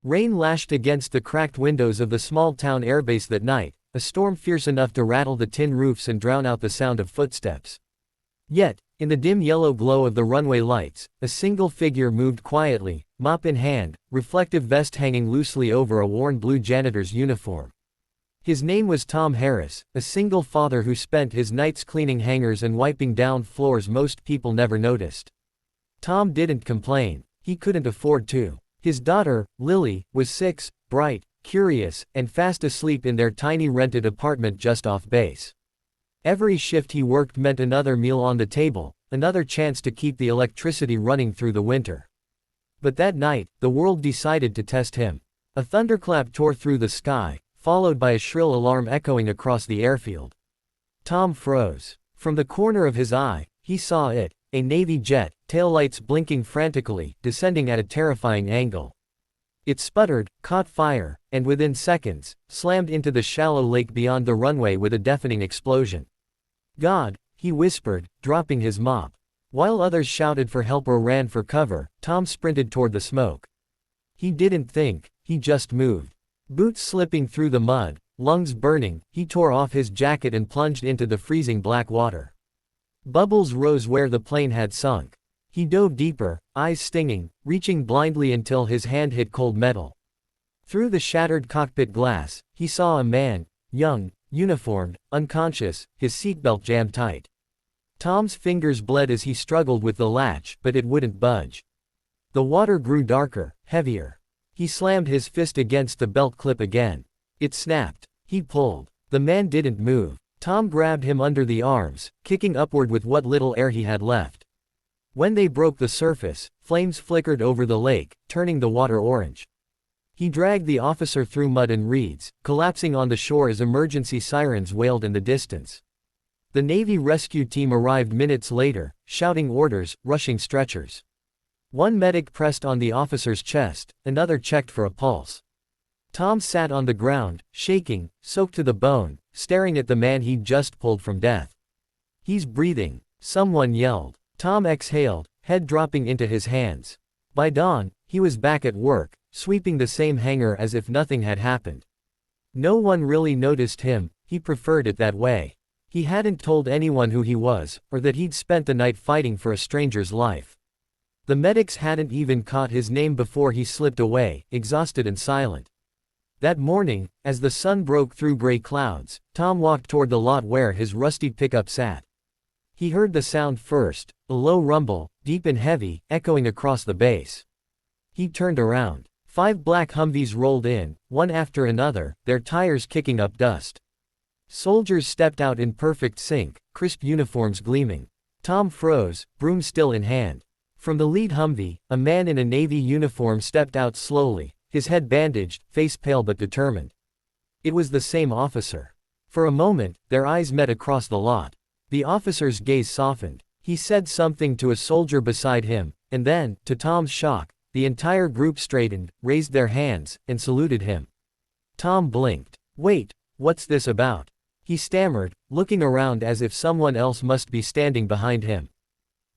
Rain lashed against the cracked windows of the small-town airbase that night, a storm fierce enough to rattle the tin roofs and drown out the sound of footsteps. Yet, in the dim yellow glow of the runway lights, a single figure moved quietly, mop in hand, reflective vest hanging loosely over a worn blue janitor's uniform. His name was Tom Harris, a single father who spent his nights cleaning hangars and wiping down floors most people never noticed. Tom didn't complain. He couldn't afford to. His daughter, Lily, was 6, bright, curious, and fast asleep in their tiny rented apartment just off base. Every shift he worked meant another meal on the table, another chance to keep the electricity running through the winter. But that night, the world decided to test him. A thunderclap tore through the sky, followed by a shrill alarm echoing across the airfield. Tom froze. From the corner of his eye, he saw it, a Navy jet, taillights blinking frantically, descending at a terrifying angle. It sputtered, caught fire, and within seconds, slammed into the shallow lake beyond the runway with a deafening explosion. "God," he whispered, dropping his mop. While others shouted for help or ran for cover, Tom sprinted toward the smoke. He didn't think, he just moved. Boots slipping through the mud, lungs burning, he tore off his jacket and plunged into the freezing black water. Bubbles rose where the plane had sunk. He dove deeper, eyes stinging, reaching blindly until his hand hit cold metal. Through the shattered cockpit glass, he saw a man, young, uniformed, unconscious, his seatbelt jammed tight. Tom's fingers bled as he struggled with the latch, but it wouldn't budge. The water grew darker, heavier. He slammed his fist against the belt clip again. It snapped. He pulled. The man didn't move. Tom grabbed him under the arms, kicking upward with what little air he had left. When they broke the surface, flames flickered over the lake, turning the water orange. He dragged the officer through mud and reeds, collapsing on the shore as emergency sirens wailed in the distance. The Navy rescue team arrived minutes later, shouting orders, rushing stretchers. One medic pressed on the officer's chest, another checked for a pulse. Tom sat on the ground, shaking, soaked to the bone, staring at the man he'd just pulled from death. "He's breathing," someone yelled. Tom exhaled, head dropping into his hands. By dawn, he was back at work, sweeping the same hangar as if nothing had happened. No one really noticed him, he preferred it that way. He hadn't told anyone who he was, or that he'd spent the night fighting for a stranger's life. The medics hadn't even caught his name before he slipped away, exhausted and silent. That morning, as the sun broke through gray clouds, Tom walked toward the lot where his rusty pickup sat. He heard the sound first, a low rumble, deep and heavy, echoing across the base. He turned around. 5 black Humvees rolled in, one after another, their tires kicking up dust. Soldiers stepped out in perfect sync, crisp uniforms gleaming. Tom froze, broom still in hand. From the lead Humvee, a man in a Navy uniform stepped out slowly, his head bandaged, face pale but determined. It was the same officer. For a moment, their eyes met across the lot. The officer's gaze softened. He said something to a soldier beside him, and then, to Tom's shock, the entire group straightened, raised their hands, and saluted him. Tom blinked. "Wait, what's this about?" he stammered, looking around as if someone else must be standing behind him.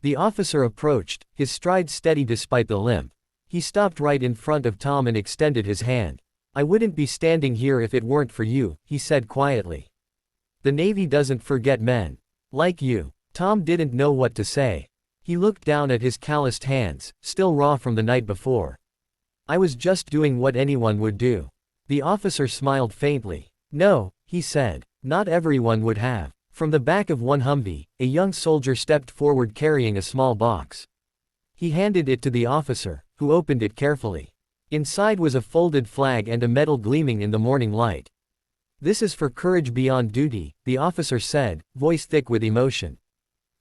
The officer approached, his stride steady despite the limp. He stopped right in front of Tom and extended his hand. "I wouldn't be standing here if it weren't for you," he said quietly. "The Navy doesn't forget men like you." Tom didn't know what to say. He looked down at his calloused hands, still raw from the night before. "I was just doing what anyone would do." The officer smiled faintly. "No," he said, "not everyone would have." From the back of one Humvee, a young soldier stepped forward carrying a small box. He handed it to the officer, who opened it carefully. Inside was a folded flag and a medal gleaming in the morning light. "This is for courage beyond duty," the officer said, voice thick with emotion.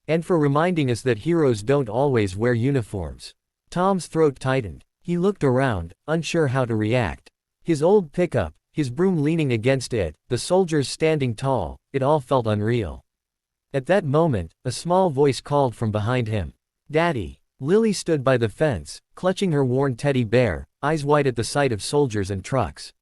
"And for reminding us that heroes don't always wear uniforms." Tom's throat tightened. He looked around, unsure how to react. His old pickup, his broom leaning against it, the soldiers standing tall, it all felt unreal. At that moment, a small voice called from behind him. "Daddy." Lily stood by the fence, clutching her worn teddy bear, eyes wide at the sight of soldiers and trucks.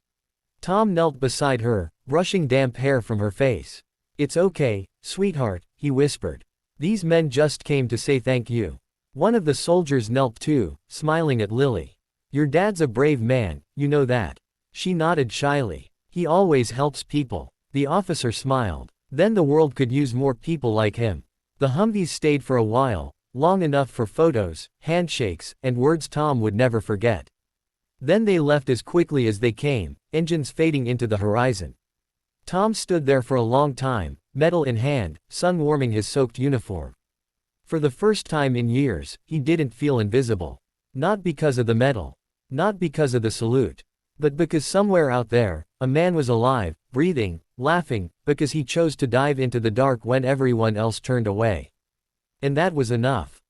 Tom knelt beside her, brushing damp hair from her face. "It's okay, sweetheart," he whispered. "These men just came to say thank you." One of the soldiers knelt too, smiling at Lily. Your dad's a brave man, you know that. She nodded shyly. He always helps people. The officer smiled. Then the world could use more people like him. The Humvees stayed for a while, long enough for photos, handshakes, and words Tom would never forget. Then they left as quickly as they came, engines fading into the horizon. Tom stood there for a long time, metal in hand, sun warming his soaked uniform. For the first time in years, he didn't feel invisible. Not because of the medal. Not because of the salute. But because somewhere out there, a man was alive, breathing, laughing, because he chose to dive into the dark when everyone else turned away. And that was enough.